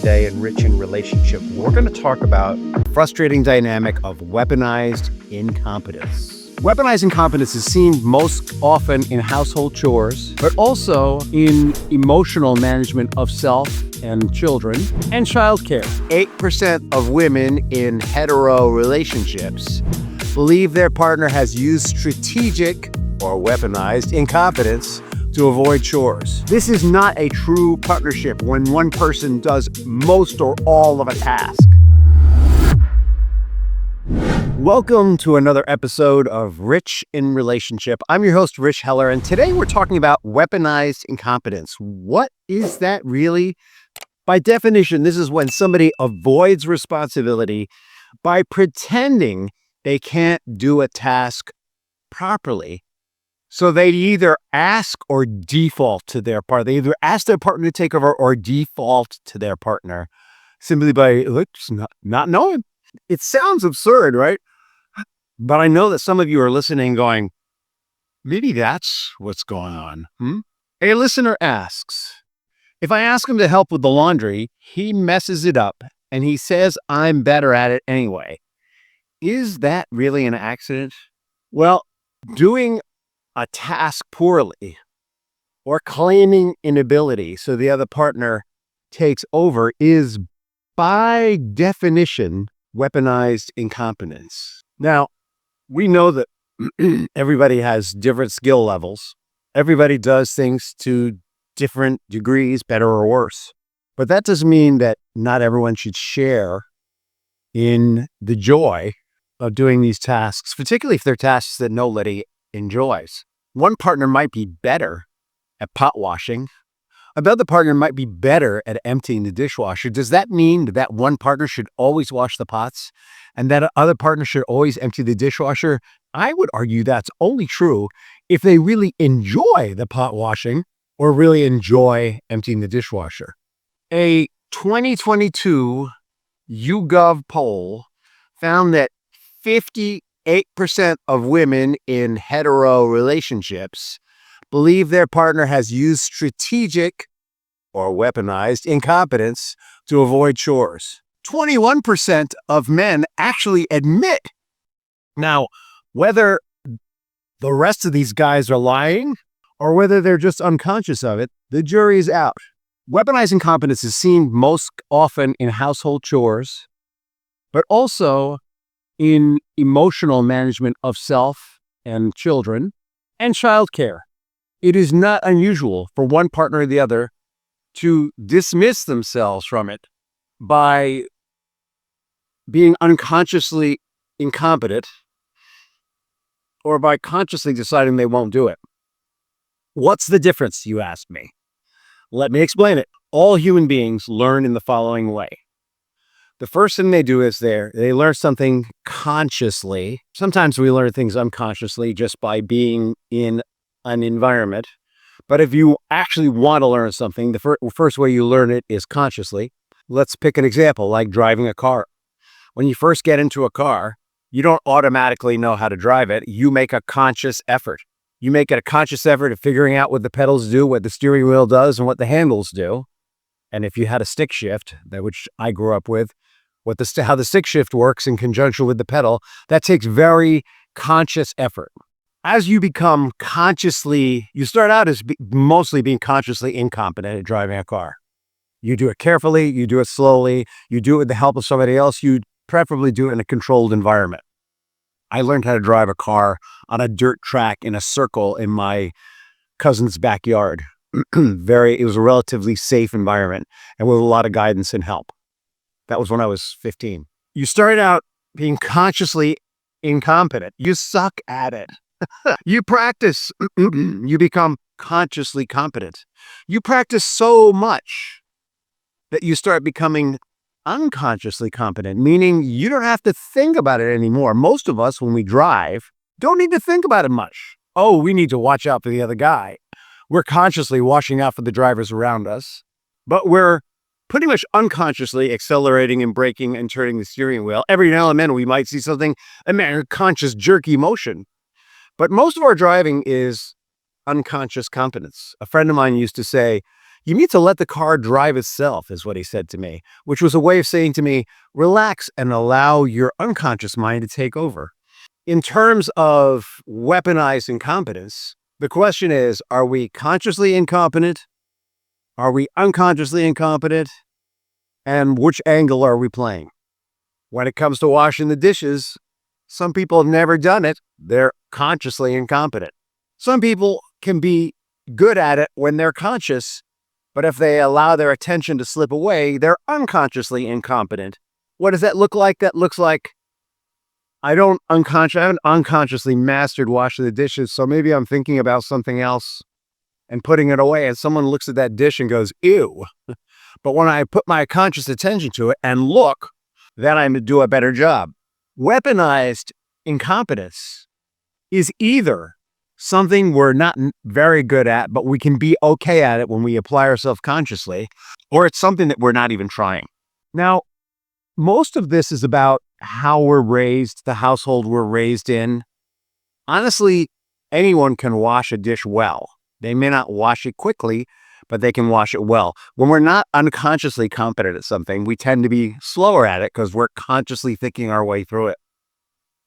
today in Rich in Relationship. We're going to talk about the frustrating dynamic of weaponized incompetence. Weaponized incompetence is seen most often in household chores, but also in emotional management of self and children and childcare. 8% of women in hetero relationships believe their partner has used strategic or weaponized incompetence to avoid chores. This is not a true partnership when one person does most or all of a task. Welcome to another episode of Rich in Relationship. I'm your host, Rich Heller, and today we're talking about weaponized incompetence. What is that really? By definition, this is when somebody avoids responsibility by pretending they can't do a task properly. So they either ask or default to their partner. They either ask their partner to take over or default to their partner simply by just not knowing. It sounds absurd, right? But I know that some of you are listening going, maybe that's what's going on. A listener asks, if I ask him to help with the laundry, he messes it up and he says I'm better at it anyway. Is that really an accident? Well, doing a task poorly or claiming inability so the other partner takes over is by definition weaponized incompetence. Now, we know that everybody has different skill levels. Everybody does things to different degrees, better or worse. But that doesn't mean that not everyone should share in the joy of doing these tasks, particularly if they're tasks that nobody enjoys. One partner might be better at pot washing. Another partner might be better at emptying the dishwasher. Does that mean that one partner should always wash the pots and that other partner should always empty the dishwasher? I would argue that's only true if they really enjoy the pot washing or really enjoy emptying the dishwasher. A 2022 YouGov poll found that 58% of women in hetero relationships believe their partner has used strategic or weaponized incompetence to avoid chores. 21% of men actually admit. Now, whether the rest of these guys are lying or whether they're just unconscious of it, the jury is out. Weaponized incompetence is seen most often in household chores, but also in emotional management of self and children and childcare. It is not unusual for one partner or the other to dismiss themselves from it by being unconsciously incompetent or by consciously deciding they won't do it. What's the difference, you ask me? Let me explain it. All human beings learn in the following way. The first thing they do is they learn something consciously. Sometimes we learn things unconsciously just by being in an environment. But if you actually want to learn something, the first way you learn it is consciously. Let's pick an example, like driving a car. When you first get into a car, you don't automatically know how to drive it. You make a conscious effort. You make a conscious effort of figuring out what the pedals do, what the steering wheel does, and what the handles do. And if you had a stick shift, which I grew up with, how the stick shift works in conjunction with the pedal, that takes very conscious effort. As you become you start out as mostly being consciously incompetent at driving a car. You do it carefully, you do it slowly, you do it with the help of somebody else, you preferably do it in a controlled environment. I learned how to drive a car on a dirt track in a circle in my cousin's backyard. It was a relatively safe environment and with a lot of guidance and help. That was when I was 15. You started out being consciously incompetent. You suck at it. You practice. You become consciously competent. You practice so much that you start becoming unconsciously competent, meaning you don't have to think about it anymore. Most of us, when we drive, don't need to think about it much. Oh, we need to watch out for the other guy. We're consciously watching out for the drivers around us, but we're pretty much unconsciously accelerating and braking and turning the steering wheel. Every now and then we might see something, a conscious jerky motion. But most of our driving is unconscious competence. A friend of mine used to say, You need to let the car drive itself, is what he said to me, which was a way of saying to me, relax and allow your unconscious mind to take over. In terms of weaponized incompetence, the question is, are we consciously incompetent? Are we unconsciously incompetent? And which angle are we playing? When it comes to washing the dishes, some people have never done it. They're consciously incompetent. Some people can be good at it when they're conscious, but if they allow their attention to slip away, they're unconsciously incompetent. What does that look like? That looks like I haven't unconsciously mastered washing the dishes, so maybe I'm thinking about something else and putting it away, and someone looks at that dish and goes, ew. But when I put my conscious attention to it and look, then I do a better job. Weaponized incompetence is either something we're not very good at, but we can be okay at it when we apply ourselves consciously, or it's something that we're not even trying. Now, most of this is about how we're raised, the household we're raised in. Honestly, anyone can wash a dish well. They may not wash it quickly, but they can wash it well. When we're not unconsciously competent at something, we tend to be slower at it because we're consciously thinking our way through it.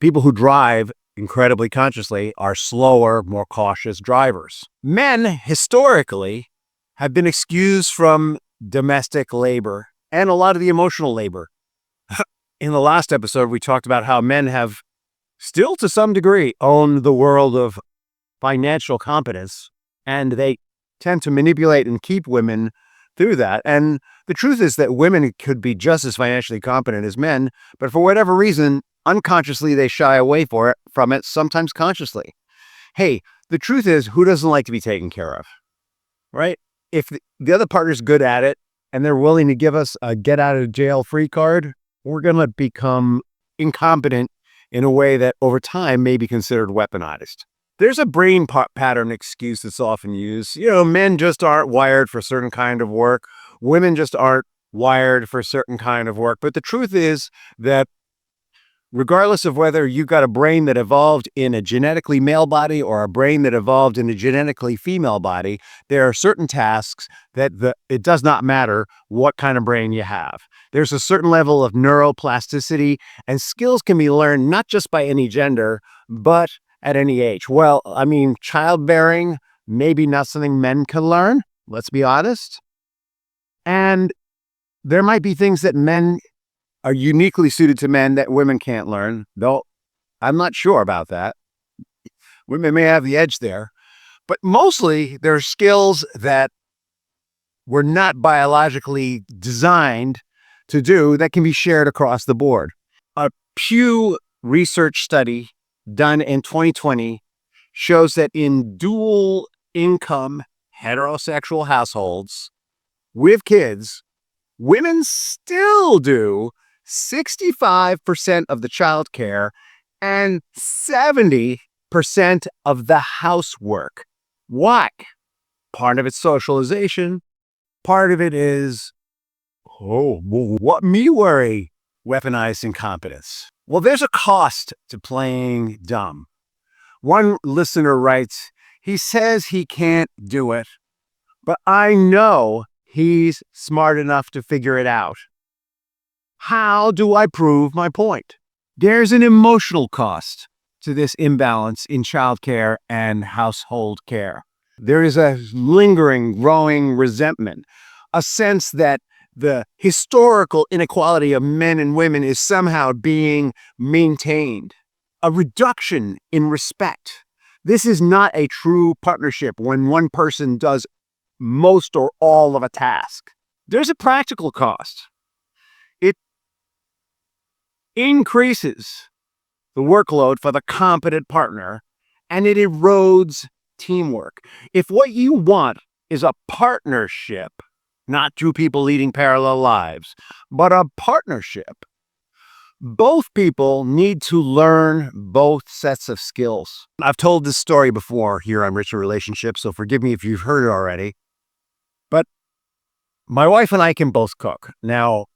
People who drive incredibly consciously are slower, more cautious drivers. Men, historically, have been excused from domestic labor and a lot of the emotional labor. In the last episode, we talked about how men have still, to some degree, owned the world of financial competence, and they tend to manipulate and keep women through that. And the truth is that women could be just as financially competent as men, but for whatever reason, unconsciously, they shy away from it, sometimes consciously. Hey, the truth is, who doesn't like to be taken care of, right? If the other partner's good at it and they're willing to give us a get out of jail free card, we're going to become incompetent in a way that over time may be considered weaponized. There's a brain pattern excuse that's often used. Men just aren't wired for certain kind of work. Women just aren't wired for certain kind of work. But the truth is that regardless of whether you got a brain that evolved in a genetically male body or a brain that evolved in a genetically female body, there are certain tasks that it does not matter what kind of brain you have. There's a certain level of neuroplasticity, and skills can be learned not just by any gender, but at any age. Well, childbearing, maybe not something men can learn, let's be honest. And there might be things that men are uniquely suited to men that women can't learn, though I'm not sure about that. Women may have the edge there, but mostly there are skills that were not biologically designed to do that can be shared across the board. A Pew Research study done in 2020 shows that in dual income heterosexual households with kids, women still do 65% of the childcare and 70% of the housework. Why? Part of it's socialization. Part of it is, what me worry, weaponized incompetence. Well, there's a cost to playing dumb. One listener writes, he says he can't do it, but I know he's smart enough to figure it out. How do I prove my point? There's an emotional cost to this imbalance in childcare and household care. There is a lingering, growing resentment, a sense that the historical inequality of men and women is somehow being maintained, a reduction in respect. This is not a true partnership when one person does most or all of a task. There's a practical cost. It increases the workload for the competent partner, and it erodes teamwork. If what you want is a partnership, not two people leading parallel lives, but a partnership, both people need to learn both sets of skills. I've told this story before here on Rich in Relationships, so forgive me if you've heard it already. But my wife and I can both cook. Now,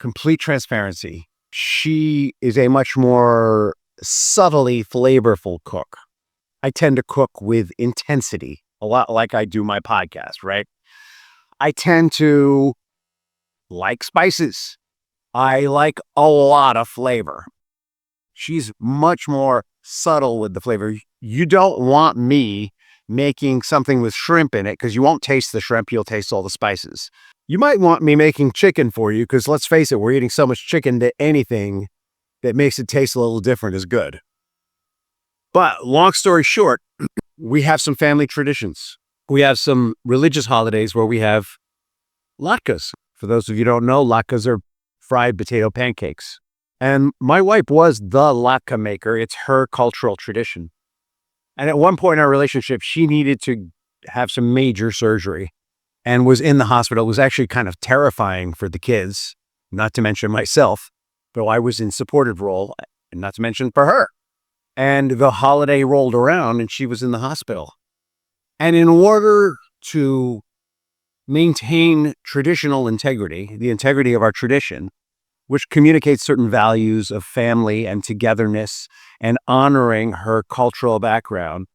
complete transparency, she is a much more subtly flavorful cook. I tend to cook with intensity, a lot like I do my podcast, right? I tend to like spices. I like a lot of flavor. She's much more subtle with the flavor. You don't want me making something with shrimp in it because you won't taste the shrimp, you'll taste all the spices. You might want me making chicken for you because let's face it, we're eating so much chicken that anything that makes it taste a little different is good. But long story short, we have some family traditions. We have some religious holidays where we have latkes. For those of you who don't know, latkes are fried potato pancakes. And my wife was the latke maker. It's her cultural tradition. And at one point in our relationship, she needed to have some major surgery and was in the hospital. It was actually kind of terrifying for the kids, not to mention myself, though I was in supportive role, and not to mention for her. And the holiday rolled around and she was in the hospital. And in order to maintain traditional integrity, the integrity of our tradition, which communicates certain values of family and togetherness and honoring her cultural background.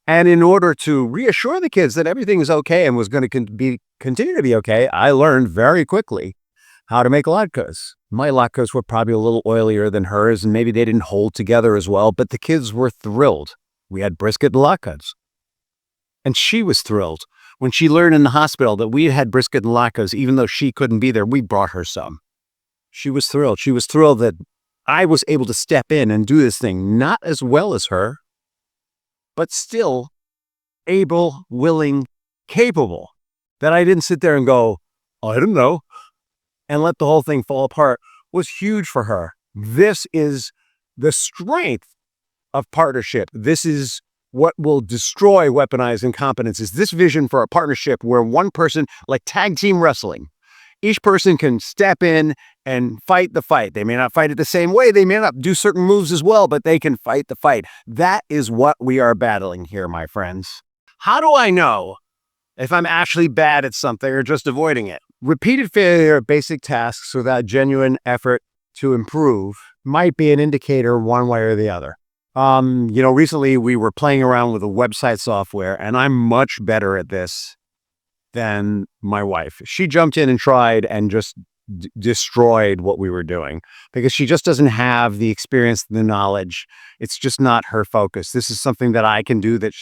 And in order to reassure the kids that everything is okay and was going to continue to be okay, I learned very quickly how to make latkes. My latkes were probably a little oilier than hers, and maybe they didn't hold together as well, but the kids were thrilled. We had brisket and latkes. And she was thrilled. When she learned in the hospital that we had brisket and latkes, even though she couldn't be there, we brought her some. She was thrilled. She was thrilled that I was able to step in and do this thing, not as well as her, but still able, willing, capable. That I didn't sit there and go, I don't know, and let the whole thing fall apart was huge for her. This is the strength of partnership. This is what will destroy weaponized incompetence, is this vision for a partnership where one person, like tag team wrestling, each person can step in and fight the fight. They may not fight it the same way. They may not do certain moves as well, but they can fight the fight. That is what we are battling here, my friends. How do I know if I'm actually bad at something or just avoiding it? Repeated failure at basic tasks without genuine effort to improve might be an indicator one way or the other. Recently we were playing around with a website software, and I'm much better at this than my wife. She jumped in and tried and just destroyed what we were doing because she just doesn't have the experience, the knowledge. It's just not her focus. This is something that I can do that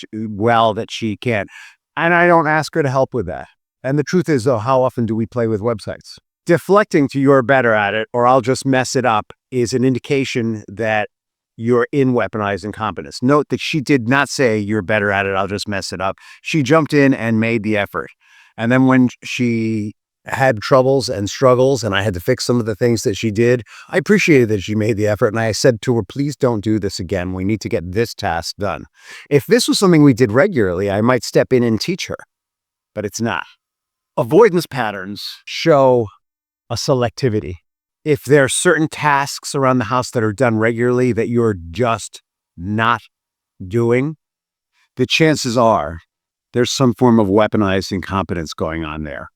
she can't. And I don't ask her to help with that. And the truth is, though, how often do we play with websites? Deflecting to you're better at it or I'll just mess it up is an indication that you're in weaponized incompetence. Note that she did not say you're better at it, I'll just mess it up. She jumped in and made the effort. And then when she had troubles and struggles and I had to fix some of the things that she did, I appreciated that she made the effort. And I said to her, please don't do this again. We need to get this task done. If this was something we did regularly, I might step in and teach her, but it's not. Avoidance patterns show a selectivity. If there are certain tasks around the house that are done regularly that you're just not doing, the chances are there's some form of weaponized incompetence going on there.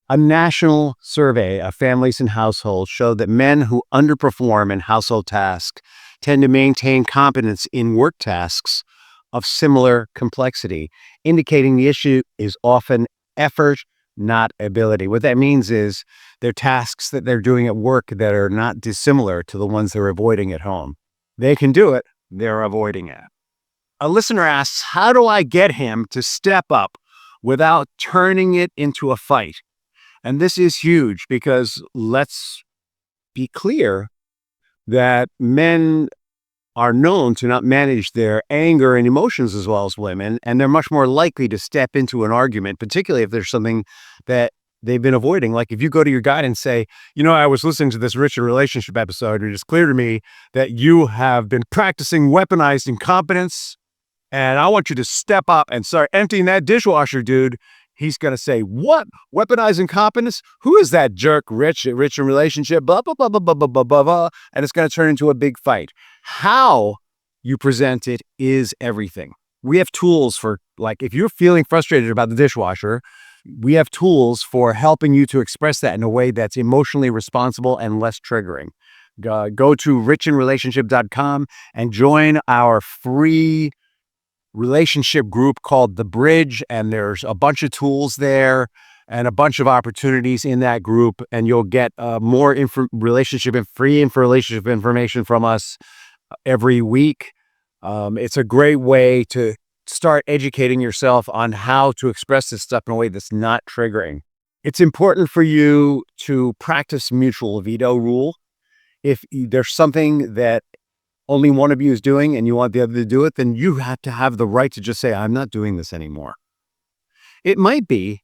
A national survey of families and households showed that men who underperform in household tasks tend to maintain competence in work tasks of similar complexity, indicating the issue is often effort, not ability. What that means is they're tasks that they're doing at work that are not dissimilar to the ones they're avoiding at home. They can do it, they're avoiding it. A listener asks, how do I get him to step up without turning it into a fight? And this is huge because let's be clear that men are known to not manage their anger and emotions as well as women, and they're much more likely to step into an argument, particularly if there's something that they've been avoiding. Like if you go to your guy and say, I was listening to this Rich in Relationship episode, and it's clear to me that you have been practicing weaponized incompetence, and I want you to step up and start emptying that dishwasher, dude. He's going to say, what? Weaponized incompetence? Who is that jerk, Rich in Relationship? Blah, blah, blah, blah, blah, blah, blah, blah, blah. And it's going to turn into a big fight. How you present it is everything. We have tools for, like, if you're feeling frustrated about the dishwasher, we have tools for helping you to express that in a way that's emotionally responsible and less triggering. Go to richinrelationship.com and join our free relationship group called The Bridge, and there's a bunch of tools there and a bunch of opportunities in that group, and you'll get more relationship information from us every week. It's a great way to start educating yourself on how to express this stuff in a way that's not triggering. It's important for you to practice mutual veto rule. If there's something that only one of you is doing and you want the other to do it, then you have to have the right to just say, I'm not doing this anymore. It might be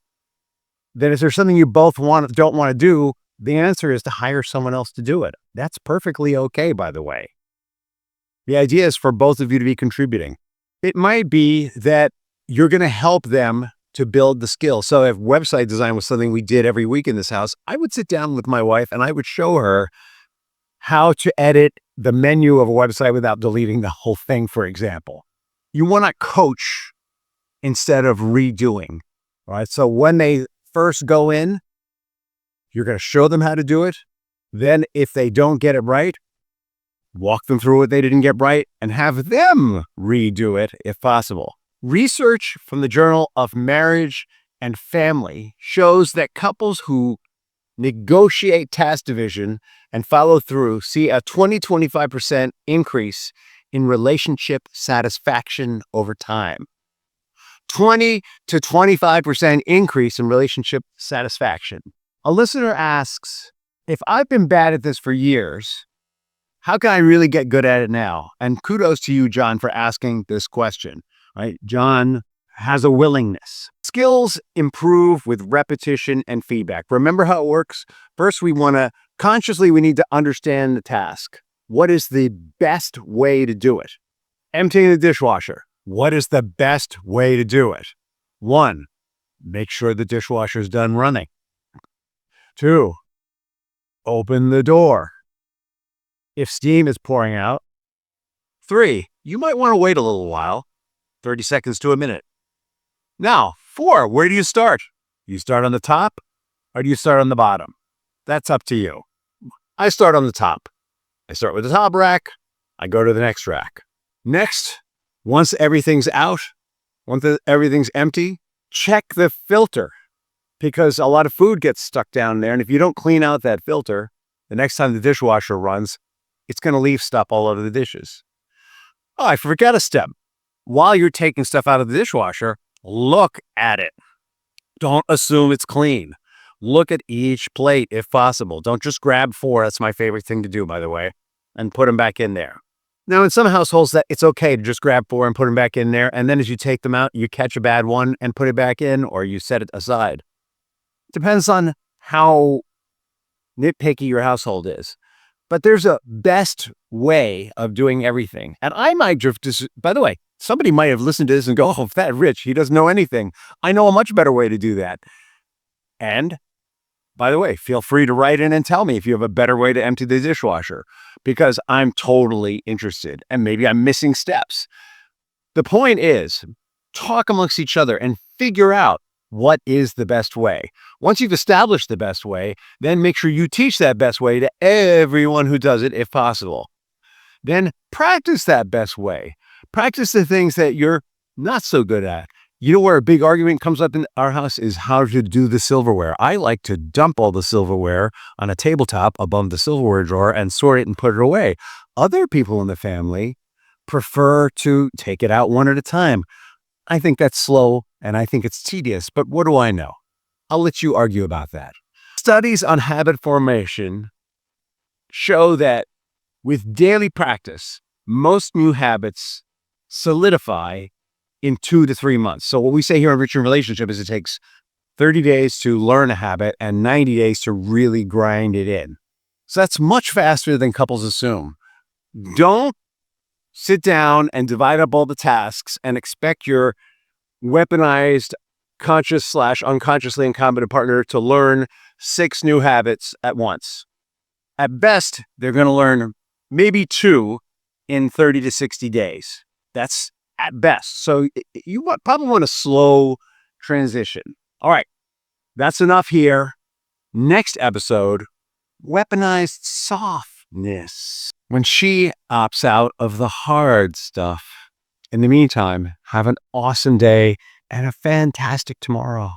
that if there's something you both don't want to do, the answer is to hire someone else to do it. That's perfectly okay, by the way. The idea is for both of you to be contributing. It might be that you're going to help them to build the skill. So if website design was something we did every week in this house, I would sit down with my wife and I would show her how to edit the menu of a website without deleting the whole thing, for example. You want to coach instead of redoing. All right. So when they first go in, you're going to show them how to do it. Then if they don't get it right, walk them through what they didn't get right and have them redo it if possible. Research from the Journal of Marriage and Family shows that couples who negotiate task division and follow through see a 20-25% increase in relationship satisfaction over time. 20 to 25% increase in relationship satisfaction. A listener asks, if I've been bad at this for years, how can I really get good at it now? And kudos to you, John, for asking this question. Right? John has a willingness. Skills improve with repetition and feedback. Remember how it works? First, we need to understand the task. What is the best way to do it? Emptying the dishwasher. What is the best way to do it? 1, make sure the dishwasher is done running. 2, open the door if steam is pouring out. 3, you might want to wait a little while, 30 seconds to a minute. Now, 4, where do you start? You start on the top or do you start on the bottom? That's up to you. I start on the top. I start with the top rack. I go to the next rack. Next, once everything's out, once everything's empty, check the filter because a lot of food gets stuck down there. And if you don't clean out that filter, the next time the dishwasher runs, it's going to leave stuff all over the dishes. Oh, I forgot a step. While you're taking stuff out of the dishwasher, look at it. Don't assume it's clean. Look at each plate if possible. Don't just grab 4. That's my favorite thing to do, by the way, and put them back in there. Now, in some households, that it's okay to just grab 4 and put them back in there. And then as you take them out, you catch a bad one and put it back in, or you set it aside. Depends on how nitpicky your household is. But there's a best way of doing everything. And I might by the way, somebody might have listened to this and go, oh, that Rich, he doesn't know anything. I know a much better way to do that. And by the way, feel free to write in and tell me if you have a better way to empty the dishwasher, because I'm totally interested and maybe I'm missing steps. The point is, talk amongst each other and figure out what is the best way. Once you've established the best way, then make sure you teach that best way to everyone who does it if possible. Then practice that best way. Practice the things that you're not so good at. You know where a big argument comes up in our house is how to do the silverware. I like to dump all the silverware on a tabletop above the silverware drawer and sort it and put it away. Other people in the family prefer to take it out one at a time. I think that's slow and I think it's tedious, but what do I know? I'll let you argue about that. Studies on habit formation show that with daily practice, most new habits solidify in 2 to 3 months. So what we say here on Rich in Relationship is it takes 30 days to learn a habit and 90 days to really grind it in. So that's much faster than couples assume. Don't sit down and divide up all the tasks and expect your weaponized, conscious/unconsciously incompetent partner to learn 6 new habits at once. At best, they're going to learn maybe 2 in 30 to 60 days. That's at best. So you probably want a slow transition. All right, that's enough here. Next episode, weaponized softness. When she opts out of the hard stuff. In the meantime, have an awesome day and a fantastic tomorrow.